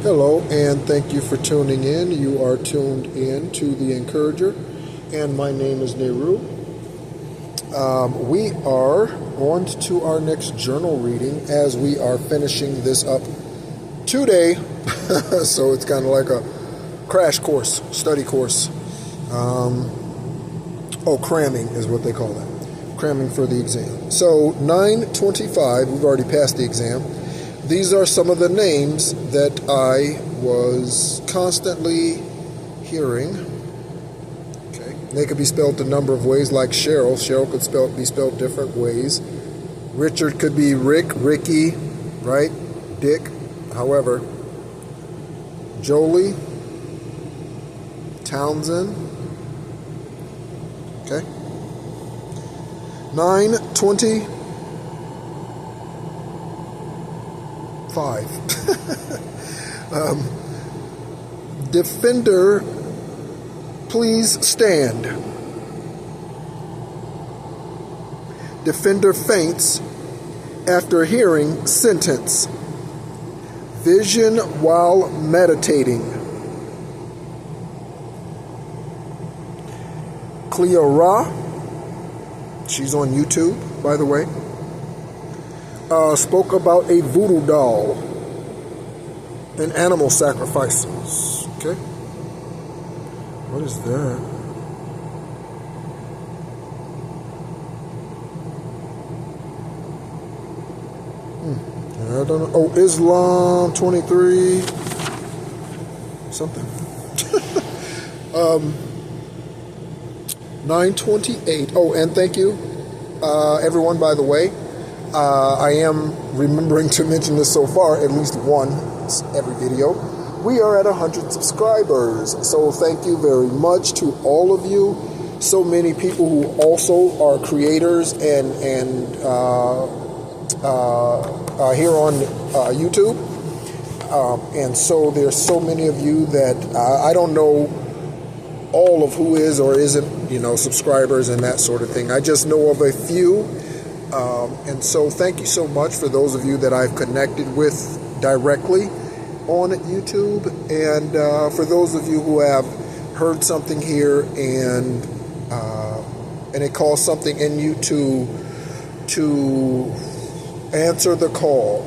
Hello, and thank you for tuning in. You are tuned in to The Encourager, and my name is Nehru. We are on to our next journal reading as we are finishing this up today. So it's kind of like a crash course, study course. Cramming is what they call it. Cramming for the exam. So 925, we've already passed the exam. These are some of the names that I was constantly hearing. Okay, they could be spelled a number of ways, like Cheryl. Cheryl could be spelled different ways. Richard could be Rick, Ricky, right? Dick. However, Jolie, Townsend. Okay. 925. Defender, please stand. Defender faints after hearing sentence. Vision while meditating. Cleora, she's on YouTube, by the way, spoke about a voodoo doll and animal sacrifices. Okay, what is that? I don't know. Oh, Islam 23 something. 928. Oh, and thank you, everyone, by the way. I am remembering to mention this so far, at least once every video. We are at 100 subscribers. So thank you very much to all of you. So many people who also are creators and here on YouTube. And so there's so many of you that I don't know all of who is or isn't, subscribers and that sort of thing. I just know of a few. And so thank you so much for those of you that I've connected with directly on YouTube. And for those of you who have heard something here and it calls something in you to answer the call,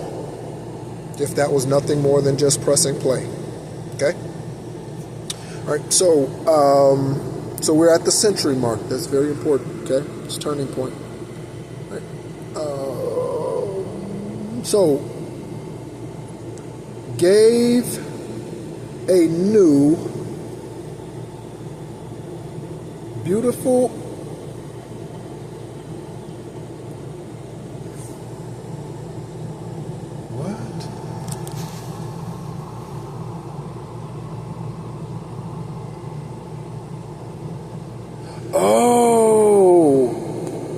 if that was nothing more than just pressing play. Okay? All right, so we're at the century mark. That's very important, okay? It's a turning point. All right. So, gave a new, beautiful,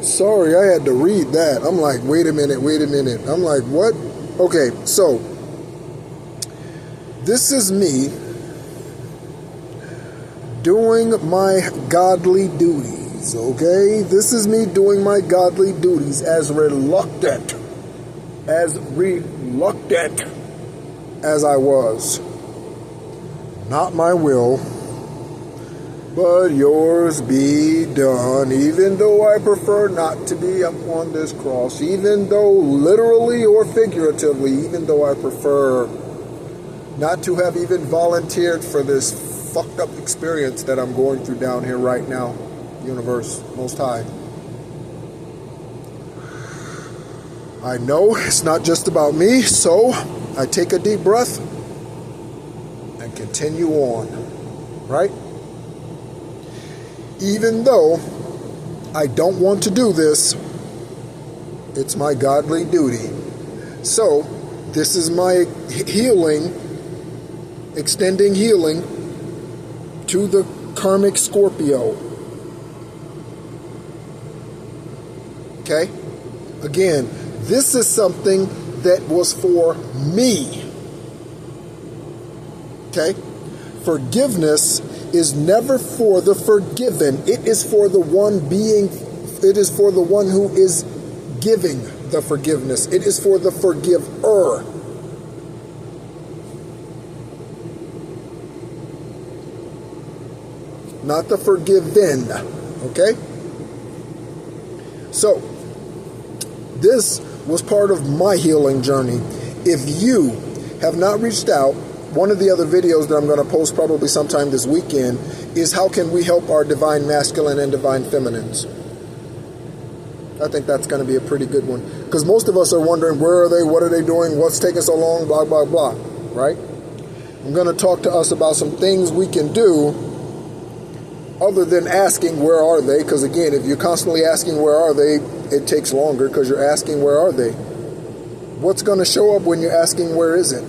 sorry, I had to read that. I'm like, wait a minute. I'm like, what? Okay, so this is me doing my godly duties, okay? This is me doing my godly duties as reluctant as I was. Not my will, but yours be done, even though I prefer not to be up on this cross, even though literally or figuratively, even though I prefer not to have even volunteered for this fucked up experience that I'm going through down here right now. Universe, Most High. I know it's not just about me, so I take a deep breath and continue on, right? Even though I don't want to do this, it's my godly duty. So, this is my healing, extending healing to the karmic Scorpio. Okay? Again, this is something that was for me. Okay? Forgiveness is never for the forgiven. It is for the one who is giving the forgiveness. It is for the forgiver. not the forgiven. Okay? So, this was part of my healing journey. If you have not reached out, one of the other videos that I'm going to post probably sometime this weekend is how can we help our divine masculine and divine feminines. I think that's going to be a pretty good one. Because most of us are wondering, where are they? What are they doing? What's taking so long? Blah, blah, blah. Right? I'm going to talk to us about some things we can do other than asking, where are they? Because again, if you're constantly asking, where are they? It takes longer because you're asking, where are they? What's going to show up when you're asking, where is it?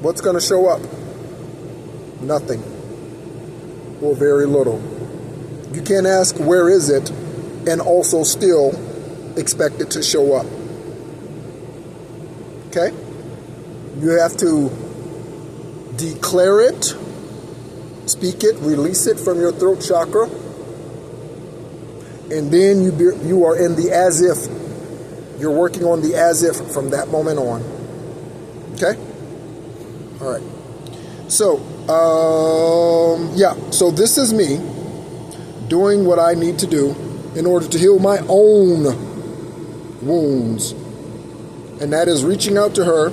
What's going to show up? Nothing. Or very little. You can't ask, where is it? And also still expect it to show up. Okay? You have to declare it, speak it, release it from your throat chakra, and then you are in the as if. You're working on the as if from that moment on. Okay? All right. So, so this is me doing what I need to do in order to heal my own wounds. And that is reaching out to her.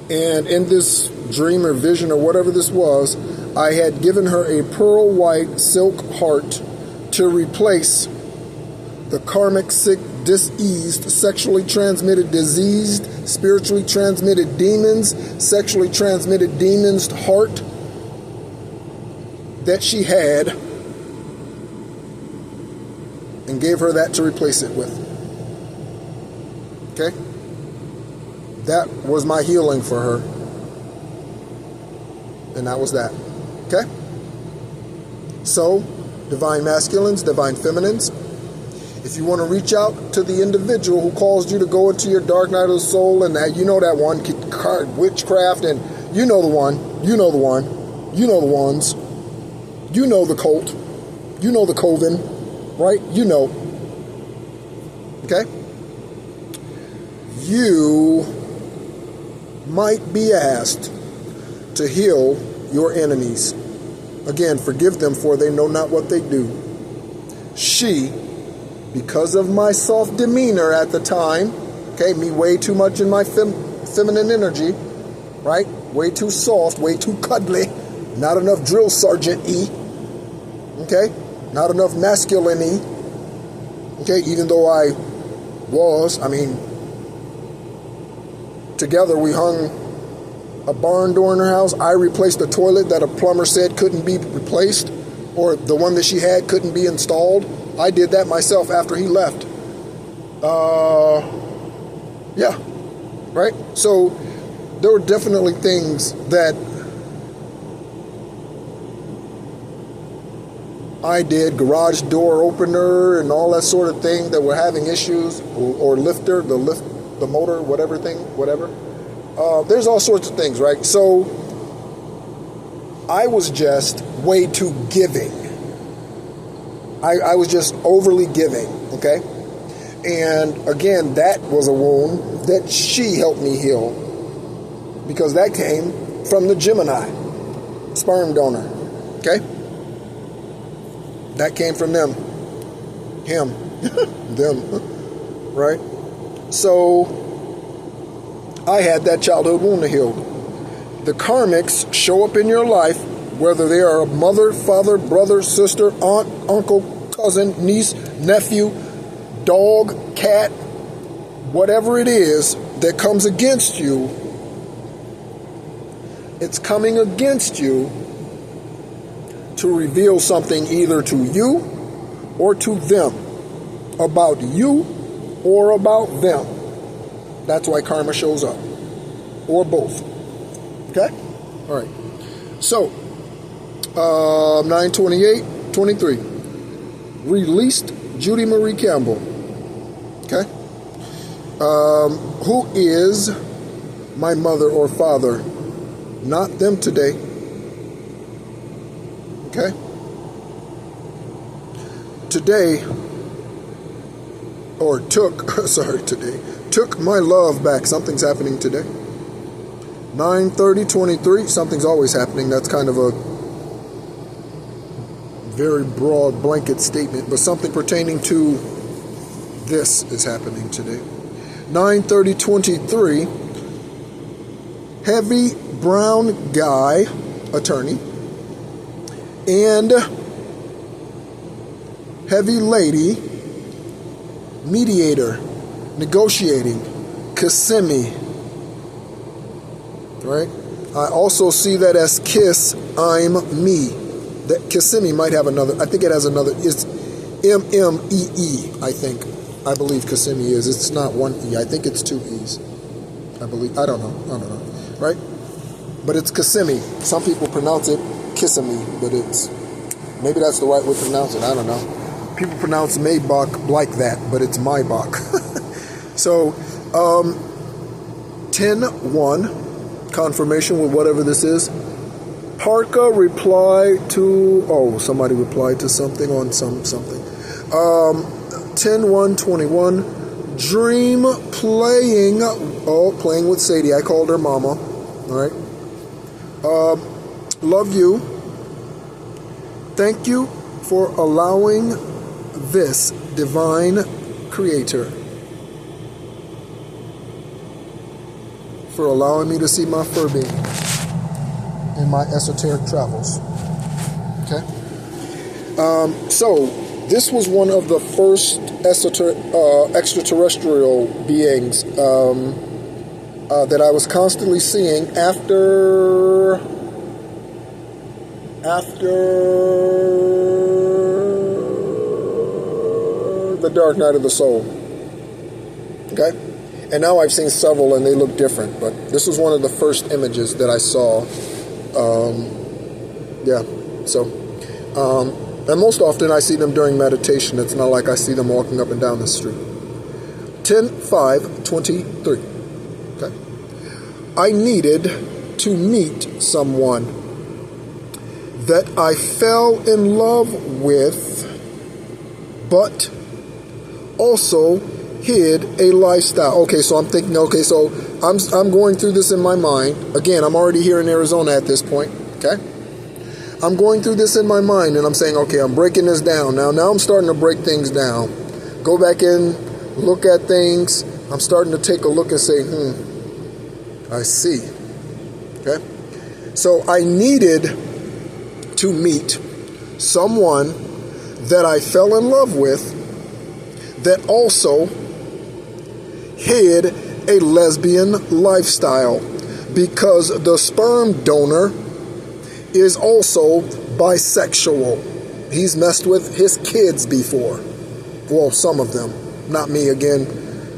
And in this dream or vision or whatever this was, I had given her a pearl white silk heart to replace the karmic, sick, diseased, sexually transmitted, diseased, spiritually transmitted demons, sexually transmitted demons heart that she had, and gave her that to replace it with. Okay? That was my healing for her. And that was that. Okay? So, divine masculines, divine feminines, if you want to reach out to the individual who caused you to go into your dark night of the soul, and that, you know that one, witchcraft, and you know the one, you know the one, you know the ones, you know the cult, you know the coven, right? You know. Okay? You might be asked to heal your enemies. Again, forgive them, for they know not what they do. She, because of my soft demeanor at the time, okay, me way too much in my feminine energy, right? Way too soft, way too cuddly, not enough drill sergeant-y, okay? Not enough masculine-y, okay? Even though I was, together we hung a barn door in her house. I replaced the toilet that a plumber said couldn't be replaced, or the one that she had couldn't be installed. I did that myself after he left. Yeah, right? So there were definitely things that I did, garage door opener and all that sort of thing, that were having issues, or lifter, the motor, whatever. There's all sorts of things, right? So I was just way too giving. I was just overly giving, okay? And again, that was a wound that she helped me heal, because that came from the Gemini sperm donor, okay? That came from them. Him. Them. Right? So, I had that childhood wound to heal. The karmics show up in your life, whether they are a mother, father, brother, sister, aunt, uncle, cousin, niece, nephew, dog, cat, whatever it is that comes against you. It's coming against you to reveal something either to you or to them, about you or about them. That's why karma shows up, or both. Okay? All right. So, 9/28/23, released Judy Marie Campbell. Okay? Who is my mother or father? Not them today. Okay? Today, or took my love back. Something's happening today. 9/30/23, something's always happening. That's kind of a very broad blanket statement, but something pertaining to this is happening today. 9/30/23, heavy brown guy, attorney, and heavy lady, mediator, negotiating, Kissimmee, right? I also see that as kiss, I'm me. That Kissimmee might have another, I think it has another, it's M-M-E-E, I believe Kissimmee is. It's not one E, I think it's two E's. I believe, I don't know, right? But it's Kissimmee. Some people pronounce it Kissimmee, but it's, maybe that's the right way to pronounce it, I don't know. People pronounce Maybach like that, but it's Maybach. So, 10-1, confirmation with whatever this is. Parka replied to, somebody replied to something on something. 10-1-21, dream playing with Sadie. I called her mama. All right. Love you. Thank you for allowing this divine creator, for allowing me to see my fur being in my esoteric travels. Okay? So, this was one of the first extraterrestrial beings that I was constantly seeing after the dark night of the soul. Okay? And now I've seen several and they look different, but this was one of the first images that I saw. And most often I see them during meditation. It's not like I see them walking up and down the street. 10-5-23. Okay. I needed to meet someone that I fell in love with, but also hid a lifestyle. Okay, so I'm thinking, so I'm going through this in my mind. Again, I'm already here in Arizona at this point, okay? I'm going through this in my mind, and I'm saying, okay, I'm breaking this down. Now I'm starting to break things down. Go back in, look at things. I'm starting to take a look and say, I see. Okay? So I needed to meet someone that I fell in love with that also hid a lesbian lifestyle, because the sperm donor is also bisexual. He's messed with his kids before. Well, some of them. Not me again.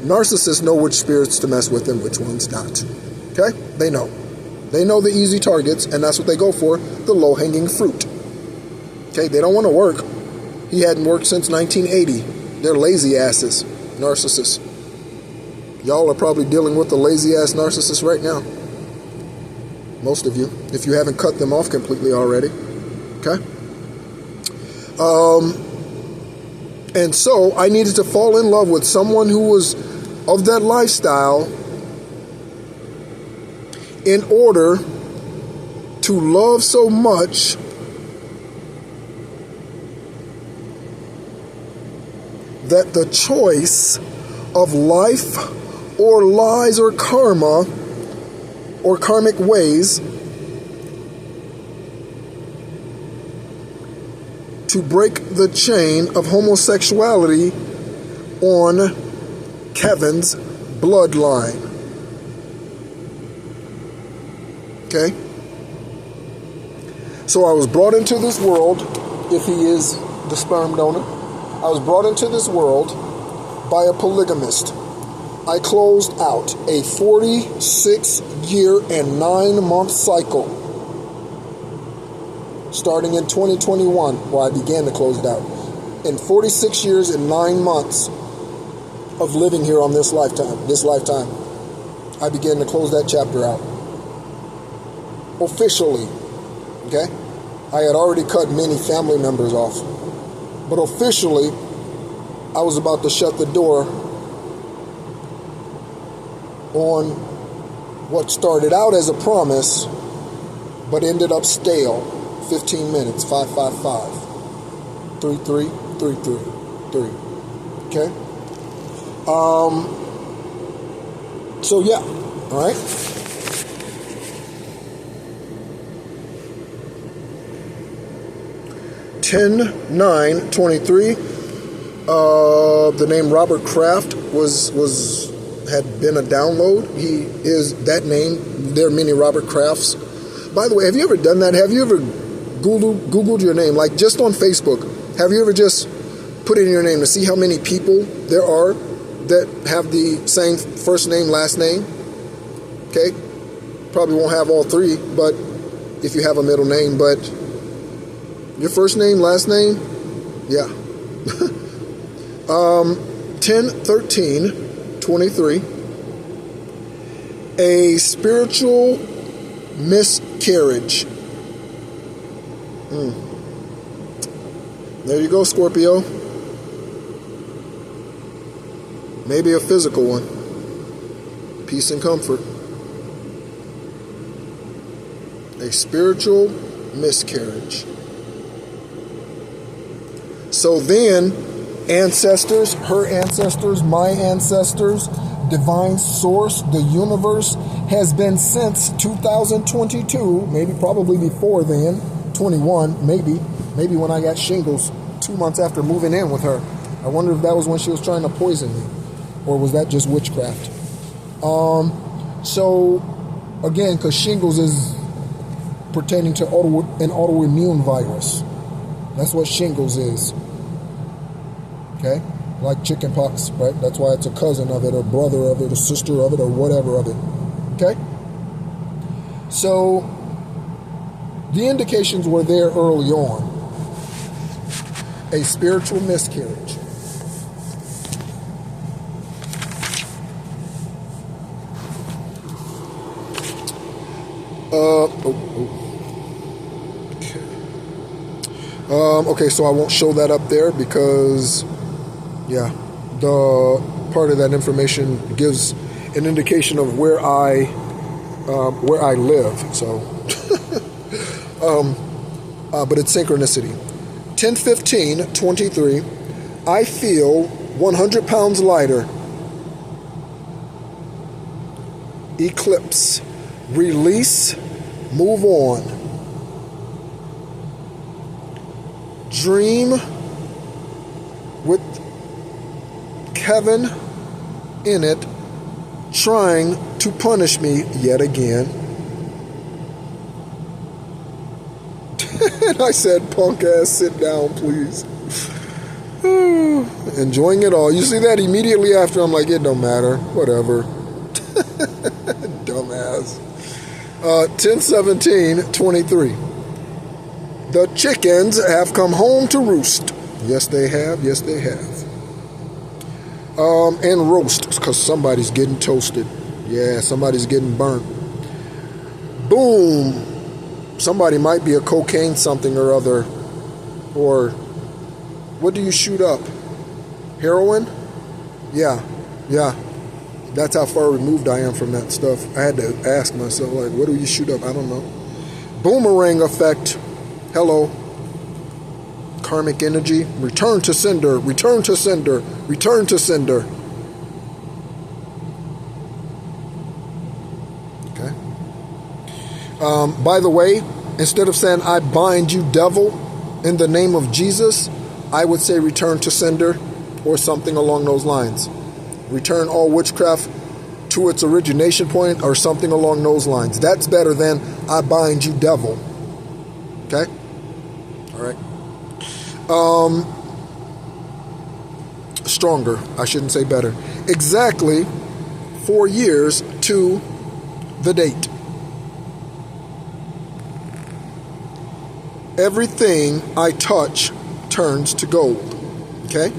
Narcissists know which spirits to mess with and which ones not. Okay? They know. They know the easy targets, and that's what they go for, the low-hanging fruit. Okay? They don't want to work. He hadn't worked since 1980. They're lazy asses. Narcissists. Y'all are probably dealing with the lazy-ass narcissist right now. Most of you, if you haven't cut them off completely already. Okay? And so I needed to fall in love with someone who was of that lifestyle in order to love so much that the choice of life or lies or karma or karmic ways to break the chain of homosexuality on Kevin's bloodline. Okay? So I was brought into this world, if he is the sperm donor, I was brought into this world by a polygamist. I closed out a 46-year and 9-month cycle starting in 2021, where I began to close it out. In 46 years and 9 months of living here on this lifetime, I began to close that chapter out. Officially, okay? I had already cut many family members off. But officially, I was about to shut the door on what started out as a promise, but ended up stale. 15 minutes, 555. 33333. Okay. So yeah. All right. (10-9-23). The name Robert Kraft had been a download. He is that name. There are many Robert Crafts. By the way, have you ever done that? Have you ever Googled your name? Like just on Facebook, have you ever just put in your name to see how many people there are that have the same first name, last name? Okay. Probably won't have all three, but if you have a middle name, but your first name, last name, yeah. 10-13-23. A spiritual miscarriage. There you go, Scorpio. Maybe a physical one. Peace and comfort. A spiritual miscarriage. So then, ancestors, her ancestors, my ancestors, divine source, the universe has been since 2022, maybe probably before then, 21, maybe when I got shingles 2 months after moving in with her. I wonder if that was when she was trying to poison me, or was that just witchcraft? So again, because shingles is pertaining to an autoimmune virus. That's what shingles is. Okay? Like chickenpox, right? That's why it's a cousin of it, or brother of it, or sister of it, or whatever of it. Okay? So, the indications were there early on. A spiritual miscarriage. Okay, so I won't show that up there because, yeah, the part of that information gives an indication of where I live. So, but it's synchronicity. 10-15-23. I feel 100 pounds lighter. Eclipse. Release. Move on. Dream with Kevin in it, trying to punish me yet again. And I said, punk ass, sit down, please. Enjoying it all. You see that immediately after, I'm like, it don't matter. Whatever. Dumbass. 10-17-23. The chickens have come home to roost. Yes, they have. Yes, they have. And roast, because somebody's getting toasted. Yeah, somebody's getting burnt. Boom. Somebody might be a cocaine something or other. Or, what do you shoot up? Heroin? Yeah. That's how far removed I am from that stuff. I had to ask myself, like, what do you shoot up? I don't know. Boomerang effect. Hello. Karmic energy. Return to sender. Return to sender. Return to sender. Okay. By the way, instead of saying, I bind you, devil, in the name of Jesus, I would say return to sender or something along those lines. Return all witchcraft to its origination point or something along those lines. That's better than I bind you, devil. Okay? All right. Stronger. I shouldn't say better. Exactly 4 years to the date. Everything I touch turns to gold. Okay?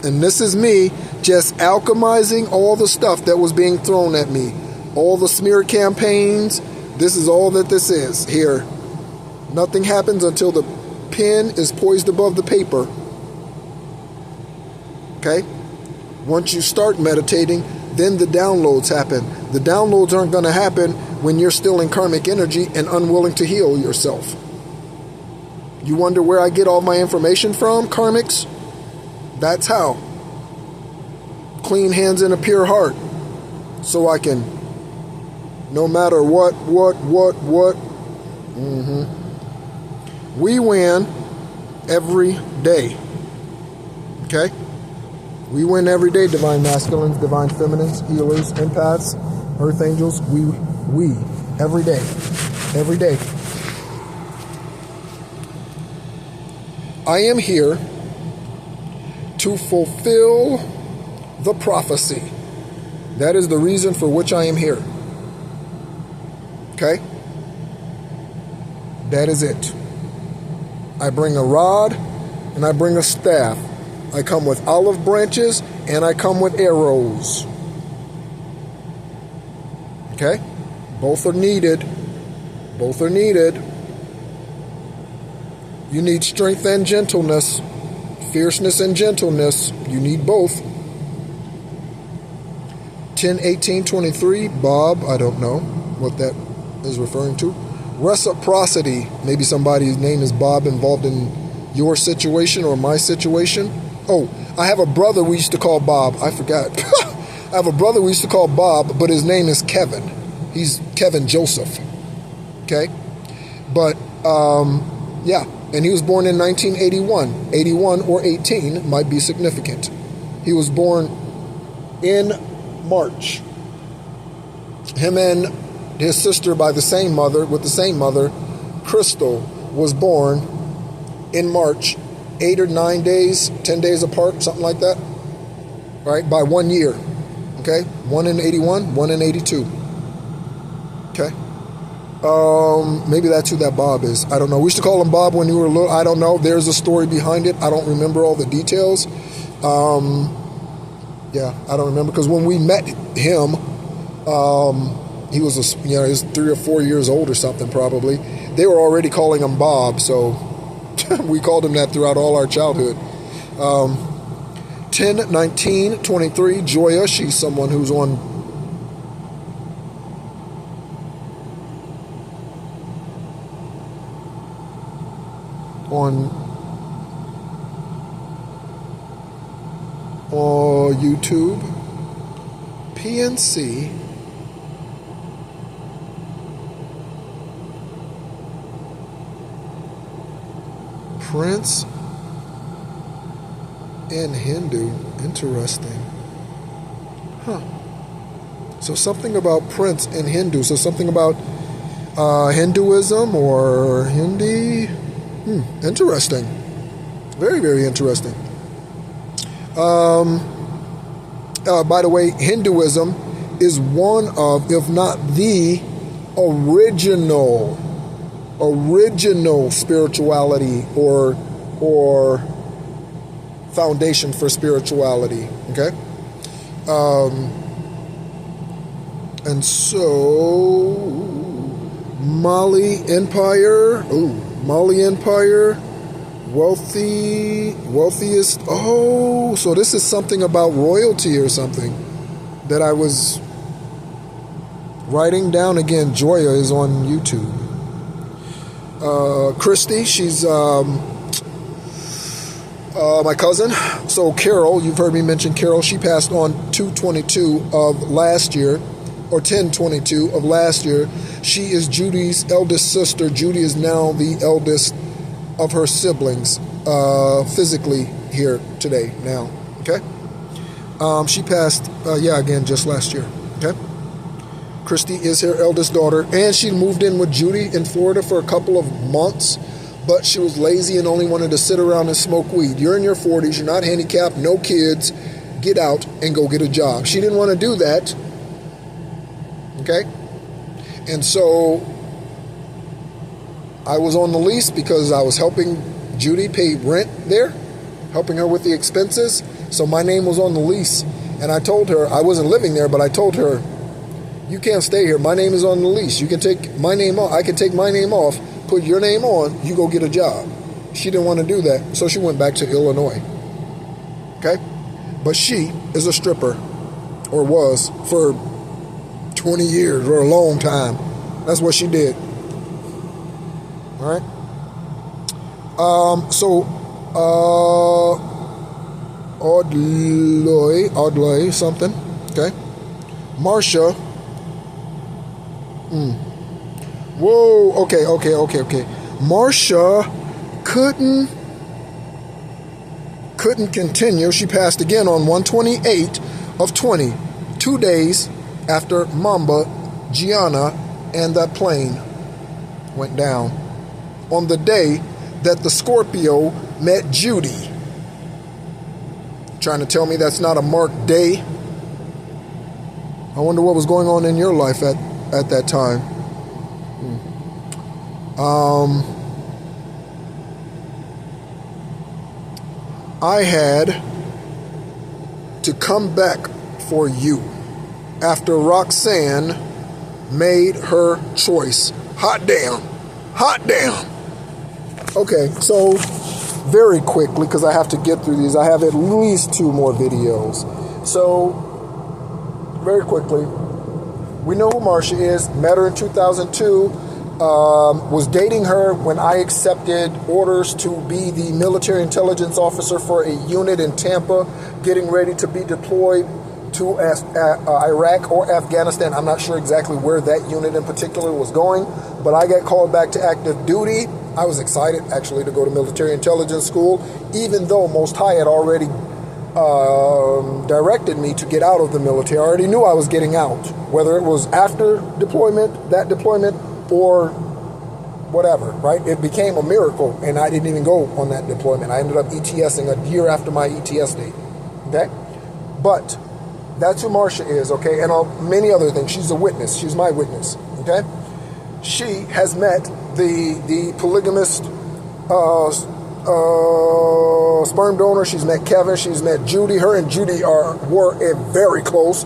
And this is me just alchemizing all the stuff that was being thrown at me. All the smear campaigns. This is all that this is here. Nothing happens until the pen is poised above the paper. Okay? Once you start meditating, then the downloads happen. The downloads aren't going to happen when you're still in karmic energy and unwilling to heal yourself. You wonder where I get all my information from, karmics? That's how. Clean hands and a pure heart. So I can, no matter what. We win every day. Okay? We win every day, divine masculines, divine feminines, healers, empaths, earth angels. We, every day. Every day. I am here to fulfill the prophecy. That is the reason for which I am here. Okay? That is it. I bring a rod and I bring a staff. I come with olive branches and I come with arrows. Okay? Both are needed. Both are needed. You need strength and gentleness. Fierceness and gentleness. You need both. 10:18:23, Bob, I don't know what that is referring to. Reciprocity. Maybe somebody's name is Bob involved in your situation or my situation. Oh, I have a brother we used to call Bob. I forgot. I have a brother we used to call Bob, but his name is Kevin. He's Kevin Joseph. Okay? But, yeah. And he was born in 1981. 81 or 18 might be significant. He was born in March. Him and his sister with the same mother, Crystal, was born in March, 8 or 9 days, 10 days apart, something like that. Right? By 1 year. Okay? One in 81, one in 82. Okay? Maybe that's who that Bob is. I don't know. We used to call him Bob when you were little. I don't know. There's a story behind it. I don't remember all the details. Yeah, I don't remember, because when we met him, he was he was 3 or 4 years old or something probably. They were already calling him Bob, so we called him that throughout all our childhood. 10:19:23, Joya. She's someone who's on YouTube. PNC. Prince and Hindu. Interesting. Huh. So something about Prince and Hindu. So something about Hinduism or Hindi. Interesting. Very, very interesting. By the way, Hinduism is one of, if not the original spirituality or foundation for spirituality. Okay? And so Mali Empire. Mali Empire. Wealthiest. Oh, so this is something about royalty or something that I was writing down. Again, Joya is on YouTube. Christy, she's my cousin. So Carol, you've heard me mention Carol. She passed on 2/22 of last year, or 10/22 of last year. She is Judy's eldest sister. Judy is now the eldest of her siblings, physically here today now. Okay? She passed, again, just last year. Okay? Christy is her eldest daughter, and she moved in with Judy in Florida for a couple of months, but she was lazy and only wanted to sit around and smoke weed. You're in your 40s, you're not handicapped, no kids, get out and go get a job. She didn't want to do that. Okay? And so I was on the lease because I was helping Judy pay rent there, helping her with the expenses. So my name was on the lease. And I told her, I wasn't living there, but I told her, you can't stay here. My name is on the lease. You can take my name off. I can take my name off, put your name on, you go get a job. She didn't want to do that, so she went back to Illinois. Okay? But she is a stripper, or was, for 20 years, or a long time. That's what she did. All right? Audley something. Okay. Marcia. Whoa. Okay. Marcia couldn't continue. She passed again on 128 of 20, 2 days after Mamba, Gianna, and that plane went down. On the day that the Scorpio met Judy. Trying to tell me that's not a marked day? I wonder what was going on in your life at that time. I had to come back for you after Roxanne made her choice. Hot damn. Okay, so very quickly, because I have to get through these, I have at least 2 more videos. So, very quickly, we know who Marcia is. Met her in 2002. Was dating her when I accepted orders to be the military intelligence officer for a unit in Tampa, getting ready to be deployed to Iraq or Afghanistan. I'm not sure exactly where that unit in particular was going, but I got called back to active duty. I was excited, actually, to go to military intelligence school, even though Most High had already directed me to get out of the military. I already knew I was getting out, whether it was after that deployment, or whatever, right? It became a miracle, and I didn't even go on that deployment. I ended up ETSing a year after my ETS date, okay? But that's who Marcia is, okay? And many other things. She's a witness. She's my witness, okay? She has met the polygamist sperm donor. She's met Kevin. She's met Judy. Her and Judy were very close.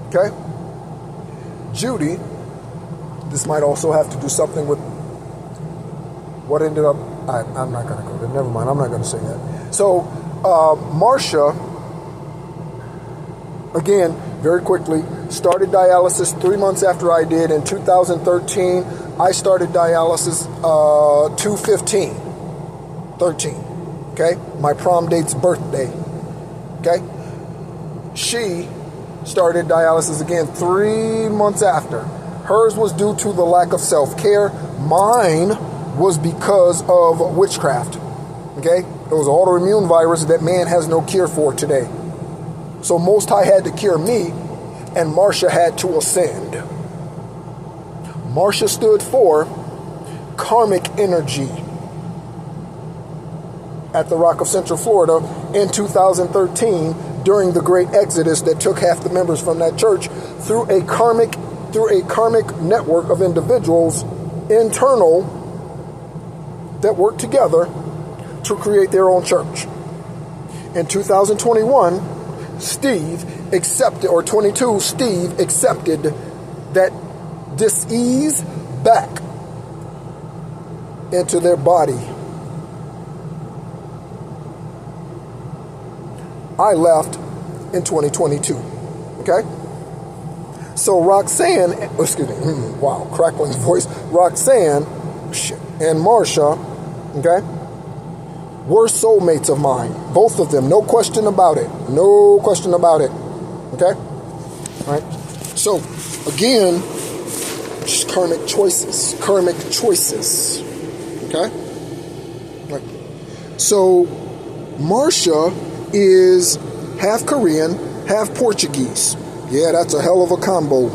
Okay? Judy, this might also have to do something with what ended up, I'm not going to go there. Never mind. I'm not going to say that. So, Marcia, again, very quickly, started dialysis 3 months after I did. In 2013, I started dialysis 2/15/13. Okay? My prom date's birthday. Okay? She started dialysis again 3 months after. Hers was due to the lack of self-care. Mine was because of witchcraft. Okay? It was an autoimmune virus that man has no cure for today. So Most High had to cure me, and Marcia had to ascend. Marcia stood for karmic energy at the Rock of Central Florida in 2013 during the great exodus that took half the members from that church through a karmic network of individuals, internal, that worked together to create their own church. In 2021, Steve accepted that dis-ease back into their body. I left in 2022. Okay? So Roxanne, crackling voice. Roxanne and Marcia, okay, were soulmates of mine. Both of them. No question about it. Okay? All right? So, again, karmic choices. Okay? Right. So, Marcia is half Korean, half Portuguese. Yeah, that's a hell of a combo.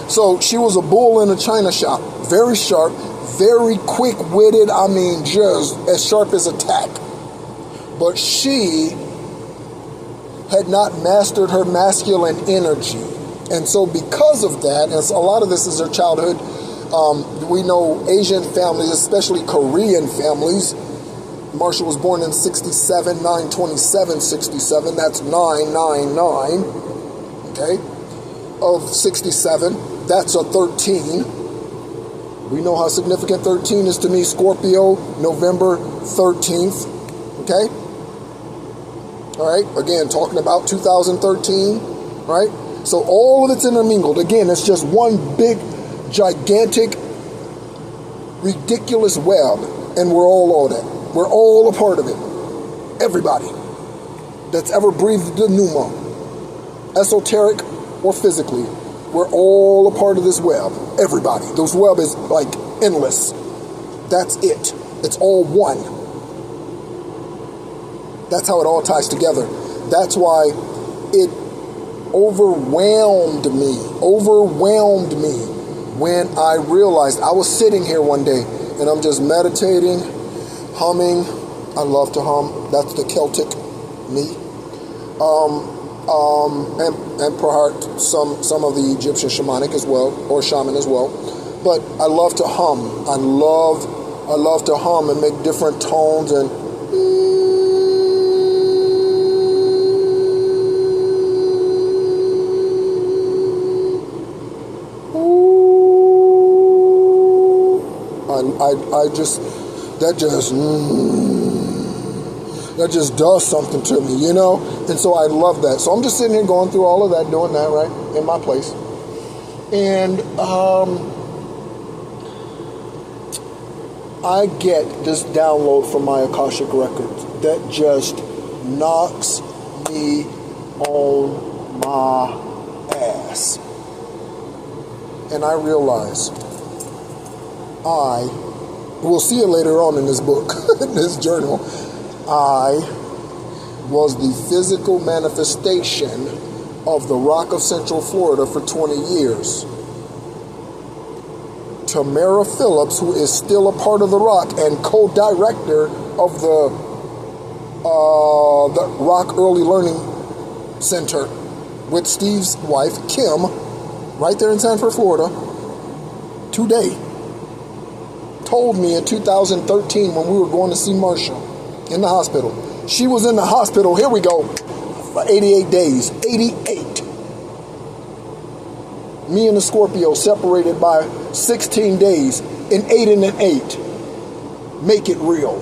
So, she was a bull in a china shop. Very sharp, very quick-witted. I mean, just as sharp as a tack. But she had not mastered her masculine energy. And so because of that, and a lot of this is her childhood, we know Asian families, especially Korean families. Marcia was born in 67, 9/27/67. That's 999, okay, of 67. That's a 13. We know how significant 13 is to me. Scorpio, November 13th, okay? All right, again, talking about 2013, right? So all of it's intermingled. Again, it's just one big gigantic, ridiculous web, and we're all on it. We're all a part of it. Everybody that's ever breathed the pneuma, esoteric or physically, we're all a part of this web. Everybody. This web is like endless. That's it. It's all one. That's how it all ties together. That's why it overwhelmed me when I realized I was sitting here one day and I'm just meditating, humming. I love to hum. That's the Celtic me. And perhaps some of the Egyptian shamanic as well, or shaman as well. But I love to hum. I love to hum and make different tones and that just does something to me, you know? And so I love that. So I'm just sitting here going through all of that, doing that, right, in my place. And I get this download from my Akashic Records that just knocks me on my ass. And I realize we'll see it later on in this book, in this journal, I was the physical manifestation of the Rock of Central Florida for 20 years. Tamara Phillips, who is still a part of the Rock and co-director of the Rock Early Learning Center with Steve's wife, Kim, right there in Sanford, Florida, today, told me in 2013 when we were going to see Marsha in the hospital. She was in the hospital, here we go, for 88 days. 88. Me and the Scorpio separated by 16 days, an 8 and an 8. Make it real.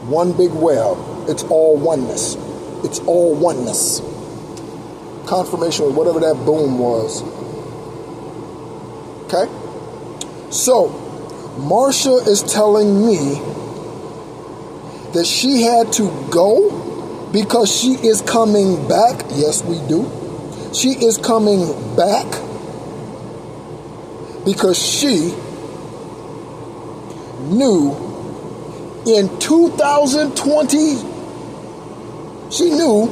One big web. It's all oneness. It's all oneness. Confirmation of whatever that boom was. Okay? So, Marsha is telling me that she had to go because she is coming back. Yes, we do. She is coming back because she knew in 2020, she knew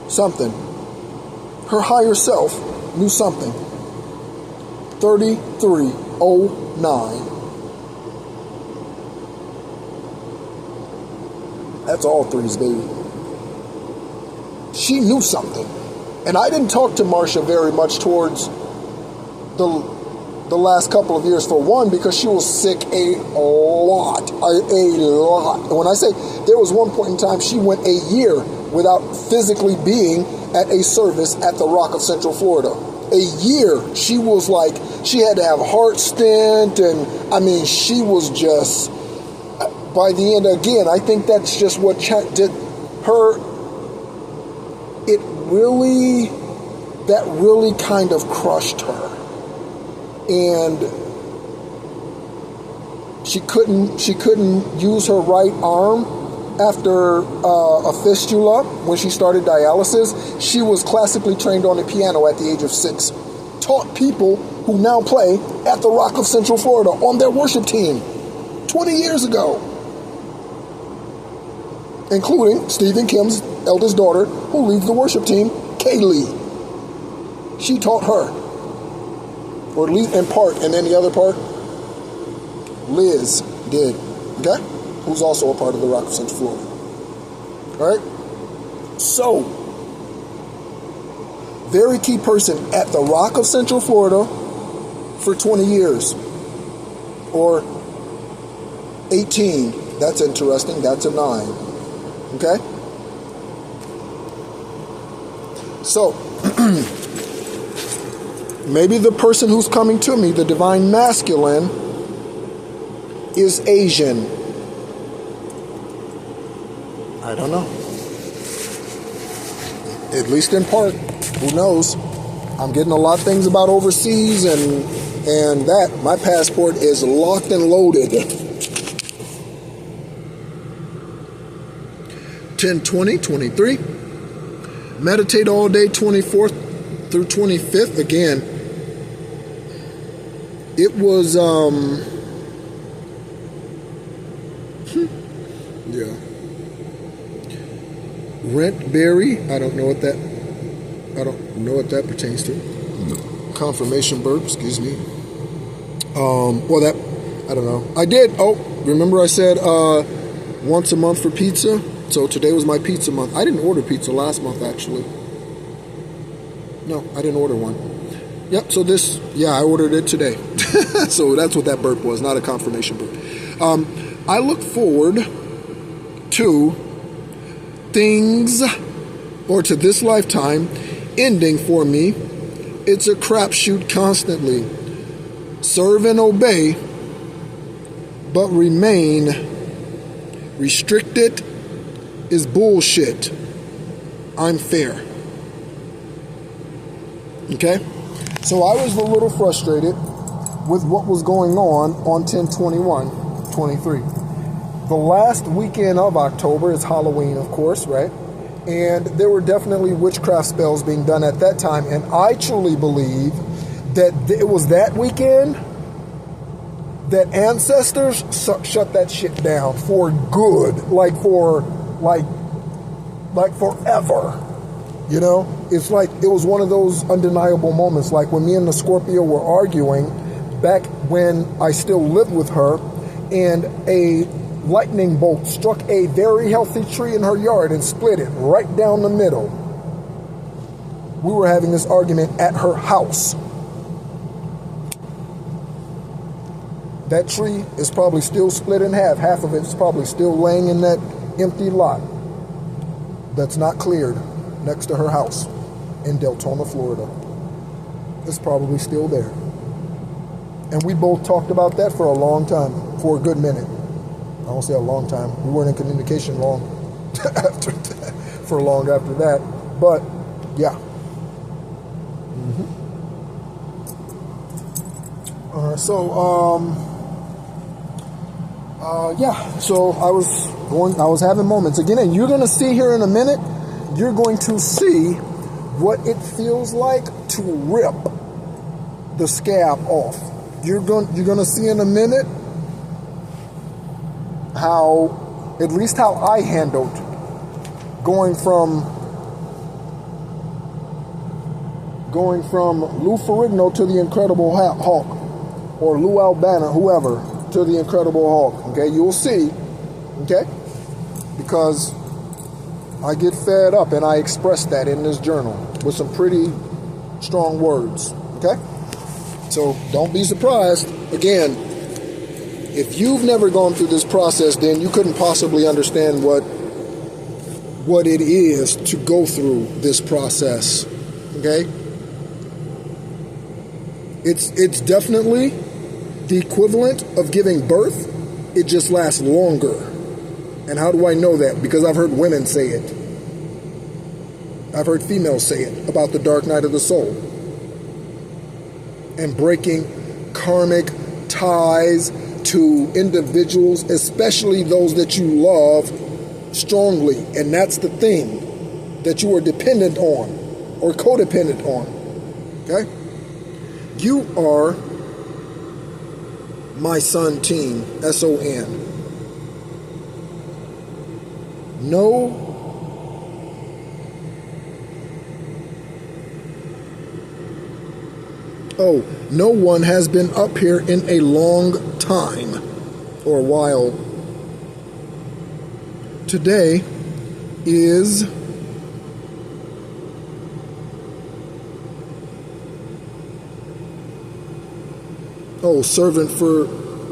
something. Her higher self knew something. 3309. That's all threes, baby. She knew something. And I didn't talk to Marsha very much towards the last couple of years, for one, because she was sick a lot. When I say there was one point in time she went a year without physically being at a service at the Rock of Central Florida. A year. She was like, she had to have a heart stent, and I mean, she was just, by the end, again, I think that's just what did her, that really kind of crushed her. And she couldn't use her right arm after a fistula when she started dialysis. She was classically trained on the piano at the age of 6. Taught people who now play at the Rock of Central Florida on their worship team 20 years ago. Including Stephen Kim's eldest daughter, who leads the worship team, Kaylee. She taught her. Or at least in part, and then the other part, Liz did. Okay? Who's also a part of the Rock of Central Florida. Alright? So, very key person at the Rock of Central Florida for 20 years. Or 18. That's interesting. That's a 9. Okay? So, maybe the person who's coming to me, the divine masculine, is Asian. I don't know. At least in part. Who knows? I'm getting a lot of things about overseas and that. My passport is locked and loaded. 10/20/23. Meditate all day, 24th through 25th. Again, it was yeah. Rentberry. I don't know what that pertains to. Confirmation burp, excuse me. Well, that, I don't know. I did, remember I said once a month for pizza? So today was my pizza month. I didn't order pizza last month, actually. No, I didn't order one. Yep, so I ordered it today. So that's what that burp was, not a confirmation burp. I look forward to things, or to this lifetime, ending for me. It's a crapshoot constantly. Serve and obey, but remain restricted is bullshit. I'm fair. Okay? So I was a little frustrated with what was going on 10/21/23. The last weekend of October is Halloween, of course, right? And there were definitely witchcraft spells being done at that time. And I truly believe that it was that weekend that ancestors shut that shit down for good, like forever. You know, it's like it was one of those undeniable moments, like when me and the Scorpio were arguing back when I still lived with her, and a lightning bolt struck a very healthy tree in her yard and split it right down the middle. We were having this argument at her house. That tree is probably still split in half. Half of it is probably still laying in that empty lot that's not cleared next to her house in Deltona, Florida. It's probably still there. And we both talked about that for a long time, for a good minute. I won't say a long time. We weren't in communication long after that, for long after that. But yeah. So I was having moments again, and you're going to see here in a minute, you're going to see what it feels like to rip the scab off. You're going to see in a minute how I handled going from Lou Ferrigno to the Incredible Hulk, or Lou Albano, whoever, to the Incredible Hulk. Okay, you'll see. Okay, because I get fed up, and I express that in this journal with some pretty strong words. Okay, so don't be surprised. Again, if you've never gone through this process, then you couldn't possibly understand what it is to go through this process. Okay, it's definitely the equivalent of giving birth. It just lasts longer. And how do I know that? Because I've heard women say it. I've heard females say it about the dark night of the soul. And breaking karmic ties to individuals, especially those that you love strongly. And that's the thing that you are dependent on or codependent on. Okay? You are my son team, SON. No one has been up here in a long time or a while. Today is servant for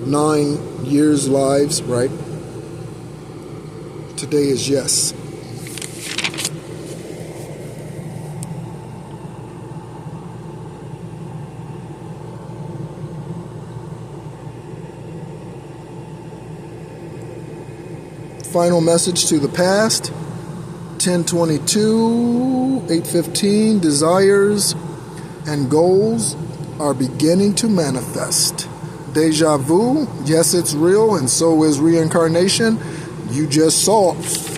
9 years lives, right? Today is yes. Final message to the past. 1022, 815, desires and goals are beginning to manifest. Deja vu, yes, it's real, and so is reincarnation. You just saw it.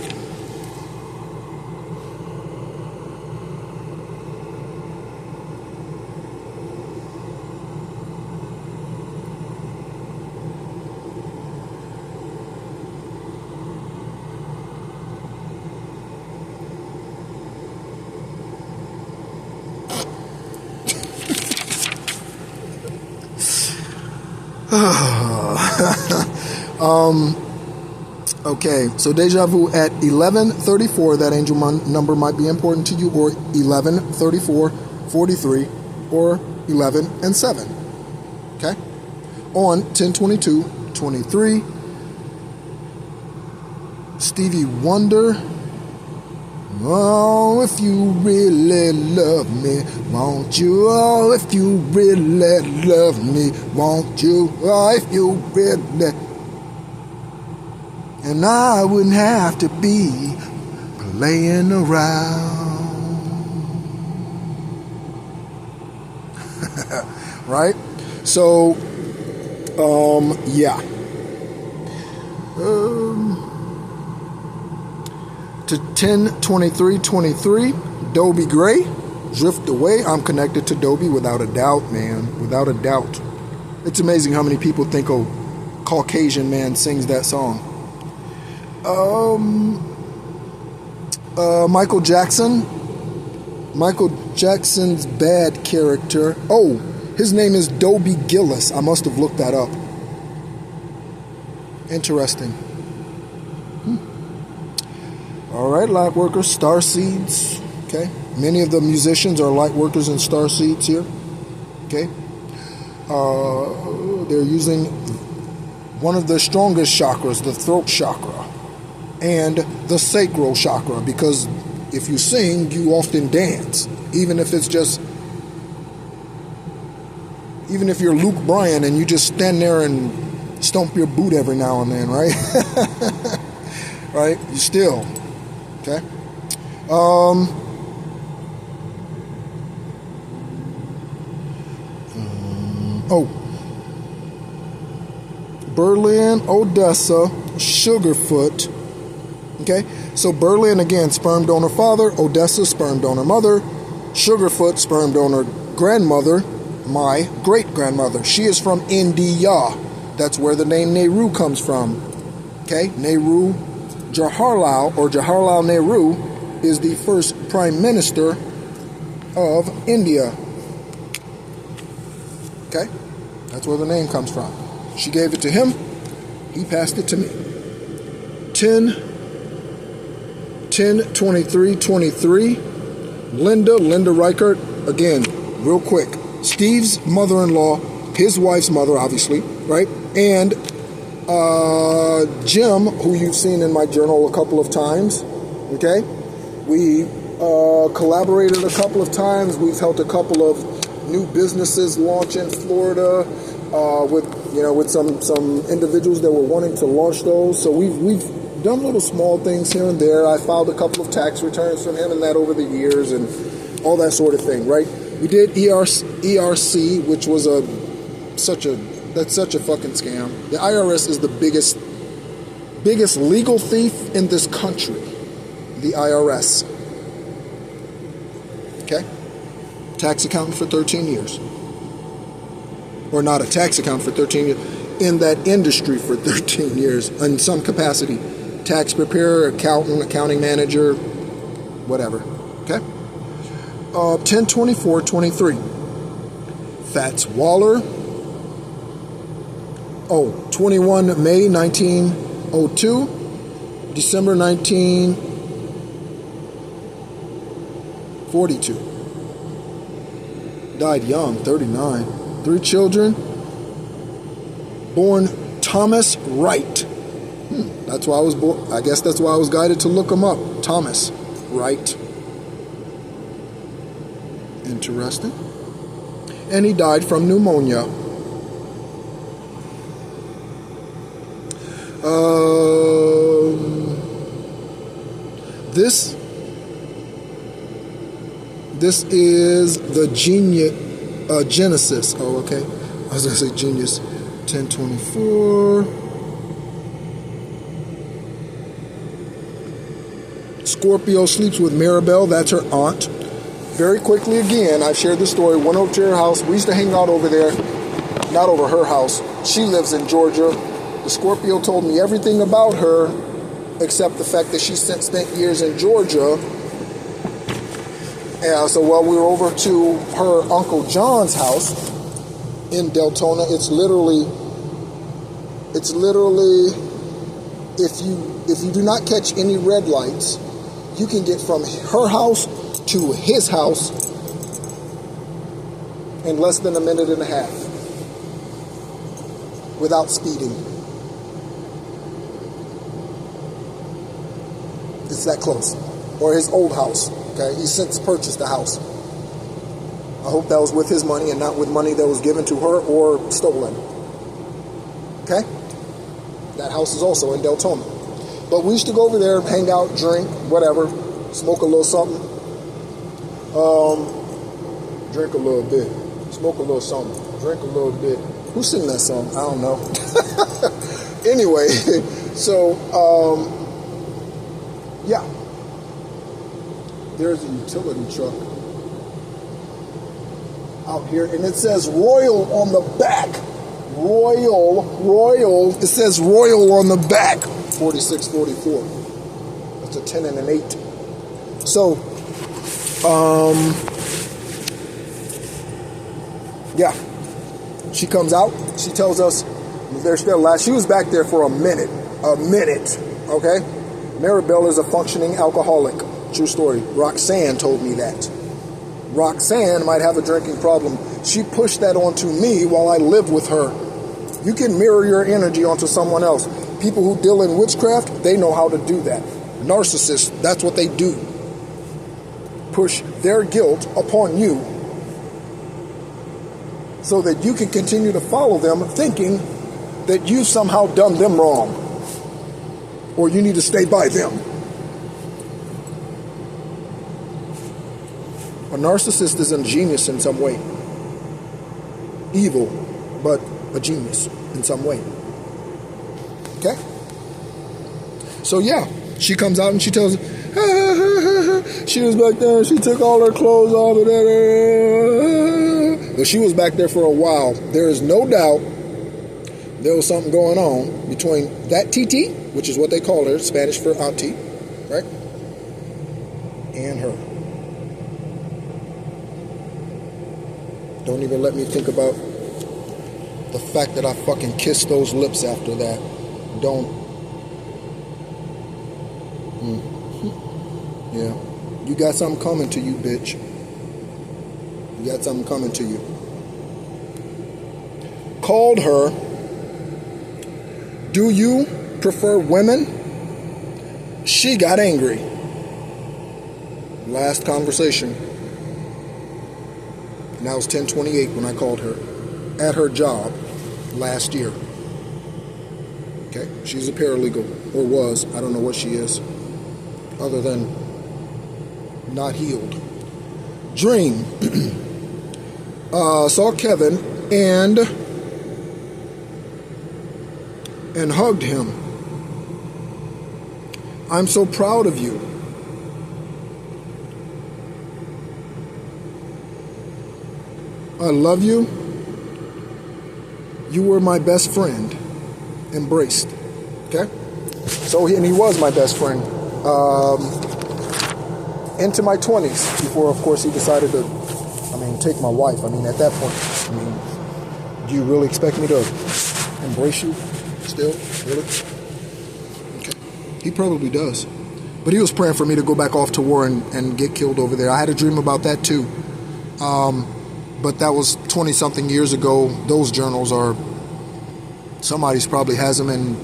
Okay, so deja vu at 11:34, that angel number might be important to you, or 11:34, 43, or 11 and 7. Okay? On 10:22, 23, Stevie Wonder. Oh, if you really love me, won't you? Oh, if you really love me, won't you? Oh, if you really. And I wouldn't have to be playing around. Right? So, yeah. To 10:23:23, Dobie Gray, drift away. I'm connected to Dobie without a doubt, man, without a doubt. It's amazing how many people think a Caucasian man sings that song. Michael Jackson. Michael Jackson's bad character. Oh, his name is Dobie Gillis. I must have looked that up. Interesting. All right, light workers, star seeds. Okay, many of the musicians are light workers and star seeds here. Okay, they're using one of the strongest chakras, the throat chakra, and the sacral chakra, because if you sing, you often dance, even if it's just, even if you're Luke Bryan and you just stand there and stomp your boot every now and then, right? Right, you still. Okay. Berlin, Odessa, Sugarfoot. Okay. So Berlin, again, sperm donor father. Odessa, sperm donor mother. Sugarfoot, sperm donor grandmother. My great grandmother. She is from India. That's where the name Nehru comes from. Okay. Nehru. Jawaharlal, or Jawaharlal Nehru, is the first prime minister of India. Okay? That's where the name comes from. She gave it to him. He passed it to me. 10/23/23. Linda Reichert. Again, real quick. Steve's mother-in-law, his wife's mother, obviously, right? And Jim, who you've seen in my journal a couple of times, okay? We collaborated a couple of times. We've helped a couple of new businesses launch in Florida with some individuals that were wanting to launch those. So we've done little small things here and there. I filed a couple of tax returns from him and that over the years and all that sort of thing, right? We did ERC, which was that's such a fucking scam. The IRS is the biggest legal thief in this country. The IRS. Okay? Tax accountant for 13 years. Or not a tax accountant for 13 years. In that industry for 13 years. In some capacity. Tax preparer, accountant, accounting manager, whatever. Okay? 10/24/23. Fats Waller. 21 May 1902, December 1942. Died young, 39. 3 children. Born Thomas Wright. That's why I was born. I guess that's why I was guided to look him up. Thomas Wright. Interesting. And he died from pneumonia. This is the Genesis. Oh, okay. I was going to say Genius. 1024. Scorpio sleeps with Maribel. That's her aunt. Very quickly again, I've shared this story. Went over to her house. We used to hang out over there. Not over her house. She lives in Georgia. The Scorpio told me everything about her except the fact that she spent years in Georgia. And so while we were over to her Uncle John's house in Deltona, it's literally if you do not catch any red lights, you can get from her house to his house in less than a minute and a half without speeding. It's that close. Or his old house. Okay, he's since purchased a house. I hope that was with his money and not with money that was given to her or stolen. Okay? That house is also in Deltona. But we used to go over there, hang out, drink, whatever, smoke a little something. Drink a little bit. Smoke a little something. Drink a little bit. Who sing that song? I don't know. Anyway, so, yeah. There's a utility truck out here, and it says Royal on the back. Royal. It says Royal on the back. 4644. That's a 10 and an 8. So, yeah. She comes out. She tells us they're still last. She was back there for a minute. Okay? Maribel is a functioning alcoholic. True story. Roxanne told me that. Roxanne might have a drinking problem. She pushed that onto me while I lived with her. You can mirror your energy onto someone else. People who deal in witchcraft, they know how to do that. Narcissists, that's what they do. Push their guilt upon you so that you can continue to follow them thinking that you've somehow done them wrong or you need to stay by them. A narcissist is a genius in some way. Evil, but a genius in some way. Okay? So yeah, she comes out and she tells us, she was back there, she took all her clothes off of that. But she was back there for a while. There is no doubt there was something going on between that TT, which is what they call her, Spanish for auntie, right? And her. Don't even let me think about the fact that I fucking kissed those lips after that. Don't. Yeah. You got something coming to you, bitch. You got something coming to you. Called her. Do you prefer women? She got angry. Last conversation. Now it's 10:28 when I called her at her job last year. Okay, she's a paralegal, or was. I don't know what she is, other than not healed. Dream. Saw Kevin and hugged him. I'm so proud of you. I love you. You were my best friend. Embraced. Okay? So, and he was my best friend. Into my 20s. Before, of course, he decided to, take my wife. At that point, do you really expect me to embrace you still? Really? Okay. He probably does. But he was praying for me to go back off to war and get killed over there. I had a dream about that too. But that was 20-something years ago. Those journals are, somebody's probably has them and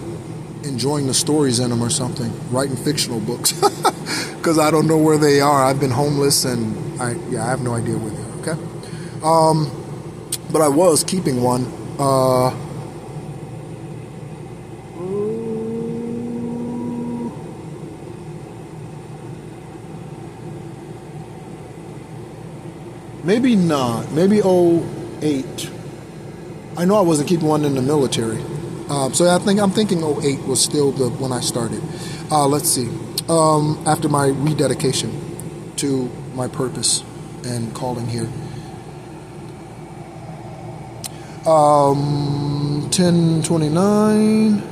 enjoying the stories in them or something. Writing fictional books. Because I don't know where they are. I've been homeless and I have no idea where they are, okay? But I was keeping one. Maybe not. Maybe '08. I know I wasn't keeping one in the military. So I'm thinking '08 was still the when I started. Let's see. After my rededication to my purpose and calling here. 10:29.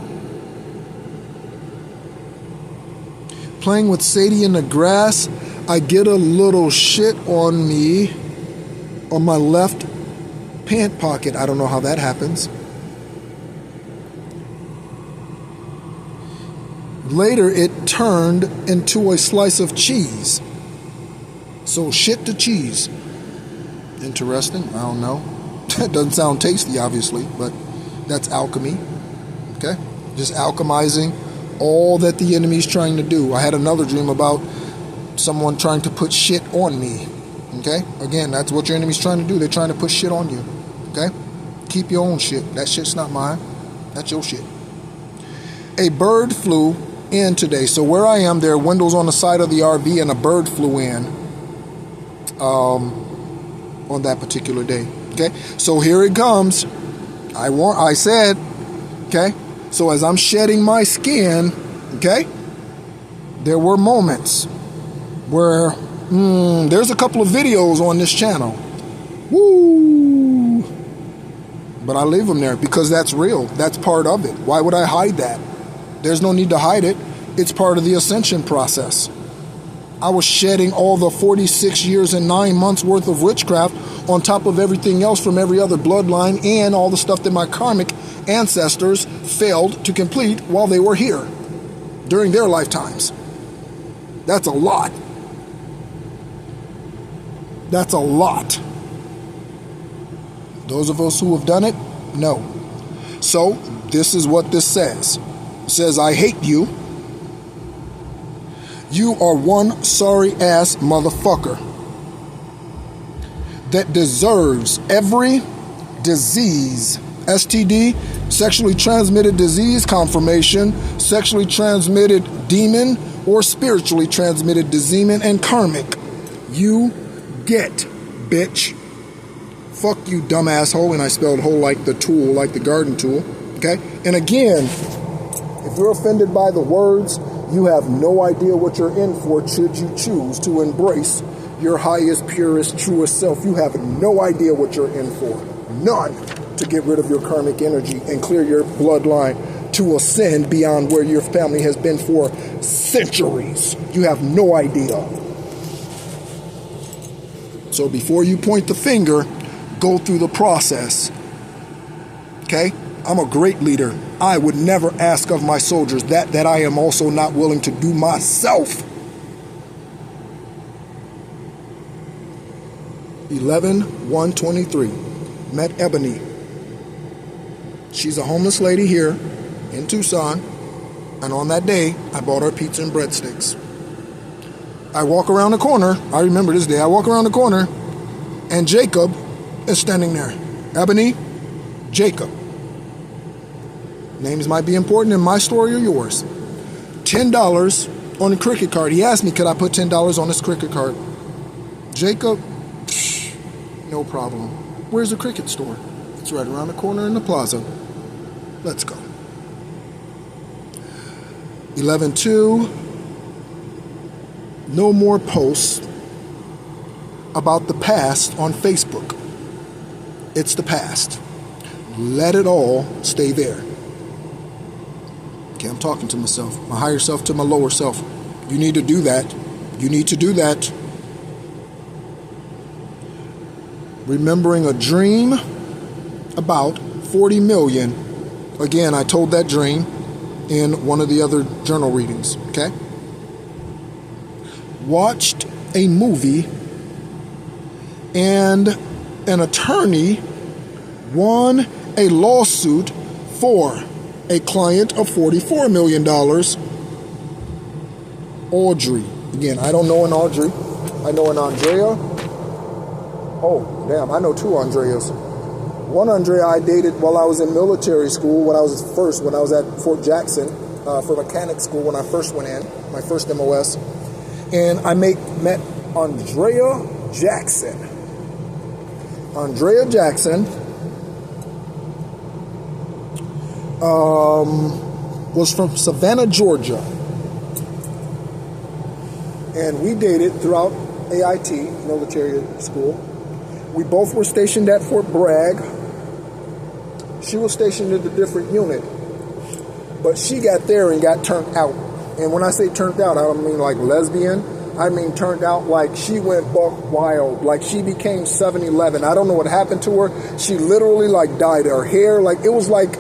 Playing with Sadie in the grass. I get a little shit on me on my left pant pocket. I don't know how that happens. Later, it turned into a slice of cheese. So shit to cheese. Interesting. I don't know. That doesn't sound tasty, obviously, but that's alchemy. Okay? Just alchemizing all that the enemy's trying to do. I had another dream about someone trying to put shit on me. Okay? Again, that's what your enemy's trying to do. They're trying to put shit on you. Okay? Keep your own shit. That shit's not mine. That's your shit. A bird flew in today. So where I am, there are windows on the side of the RV, and a bird flew in on that particular day. Okay? So here it comes. I said, okay? So as I'm shedding my skin, okay, there were moments where there's a couple of videos on this channel. Woo! But I leave them there because that's real. That's part of it. Why would I hide that? There's no need to hide it. It's part of the ascension process. I was shedding all the 46 years and 9 months worth of witchcraft on top of everything else from every other bloodline and all the stuff that my karmic ancestors failed to complete while they were here during their lifetimes. That's a lot. That's a lot. Those of us who have done it, no. So, this is what this says. It says, I hate you. You are one sorry ass motherfucker that deserves every disease, STD, sexually transmitted disease, confirmation, sexually transmitted demon, or spiritually transmitted demon and karmic. You get, bitch. Fuck you, dumb asshole. And I spelled hole like the tool, like the garden tool. Okay? And again, if you're offended by the words, you have no idea what you're in for should you choose to embrace your highest, purest, truest self. You have no idea what you're in for. None. To get rid of your karmic energy and clear your bloodline to ascend beyond where your family has been for centuries. You have no idea. So before you point the finger, go through the process. Okay? I'm a great leader. I would never ask of my soldiers that I am also not willing to do myself. 11/1/23. Met Ebony. She's a homeless lady here in Tucson. And on that day, I bought her pizza and breadsticks. I walk around the corner. I remember this day. I walk around the corner, and Jacob is standing there. Ebony, Jacob. Names might be important in my story or yours. $10 on a cricket card. He asked me, could I put $10 on this cricket card? Jacob, no problem. Where's the cricket store? It's right around the corner in the plaza. Let's go. 11/2. No more posts about the past on Facebook. It's the past. Let it all stay there. Okay, I'm talking to myself, my higher self to my lower self. You need to do that. You need to do that. Remembering a dream about 40 million. Again, I told that dream in one of the other journal readings, okay? Watched a movie and an attorney won a lawsuit for a client of $44 million. Audrey. Again, I don't know an Audrey. I know an Andrea. Oh, damn, I know two Andreas. One Andrea I dated while I was in military school, when I was at Fort Jackson for mechanic school when I first went in, my first MOS. And I met Andrea Jackson. Andrea Jackson was from Savannah, Georgia. And we dated throughout AIT, military school. We both were stationed at Fort Bragg. She was stationed in a different unit. But she got there and got turned out. And when I say turned out, I don't mean like lesbian. I mean turned out like she went buck wild. Like she became 7-Eleven. I don't know what happened to her. She literally like dyed her hair. Like it was like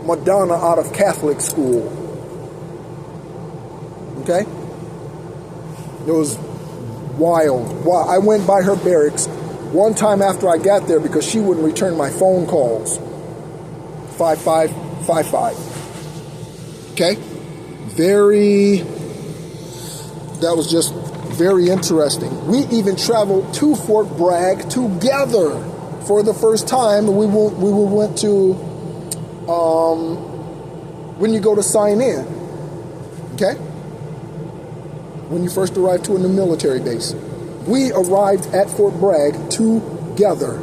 Madonna out of Catholic school. Okay? It was wild. Wow. I went by her barracks one time after I got there because she wouldn't return my phone calls. 5555. Okay? That was just very interesting. We even traveled to Fort Bragg together for the first time. We went to, when you go to sign in, okay? When you first arrived to a new military base. We arrived at Fort Bragg together.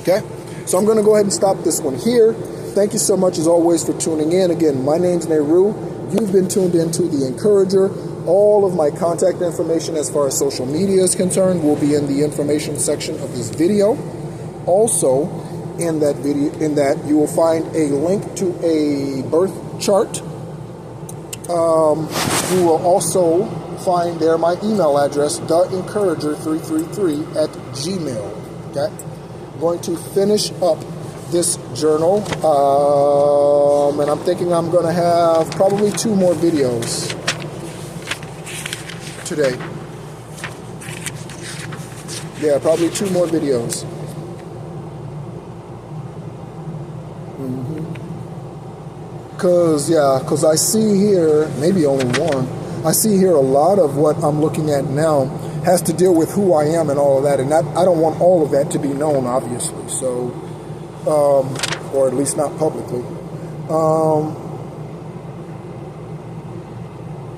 Okay? So I'm going to go ahead and stop this one here. Thank you so much, as always, for tuning in. Again, my name's Nehru. You've been tuned into The Encourager. All of my contact information as far as social media is concerned will be in the information section of this video. Also, in that you will find a link to a birth chart. You will also find there my email address, theencourager333@gmail. Okay? I'm going to finish up this journal, and I'm thinking I'm going to have probably 2 more videos today. Yeah, probably 2 more videos. Because I see here, maybe only one, I see here a lot of what I'm looking at now has to deal with who I am and all of that, and I don't want all of that to be known, obviously, so, or at least not publicly. Oh,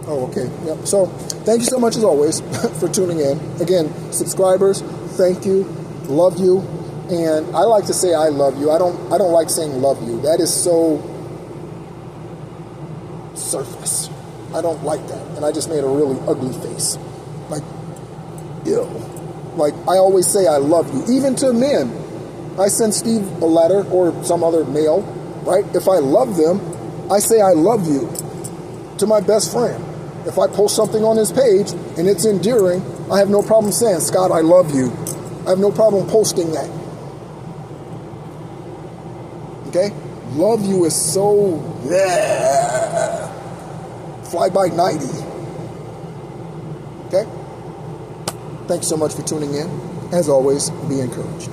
okay, yep. So, thank you so much, as always, for tuning in. Again, subscribers, thank you, love you, and I like to say I love you. I don't like saying love you. That is so surface. I don't like that, and I just made a really ugly face. Like, ew. Like, I always say I love you, even to men. I send Steve a letter, or some other male, right? If I love them, I say I love you to my best friend. If I post something on his page, and it's endearing, I have no problem saying, Scott, I love you. I have no problem posting that. Okay? Love you is so, yeah, fly by nighty. Okay? Thanks so much for tuning in. As always, be encouraged.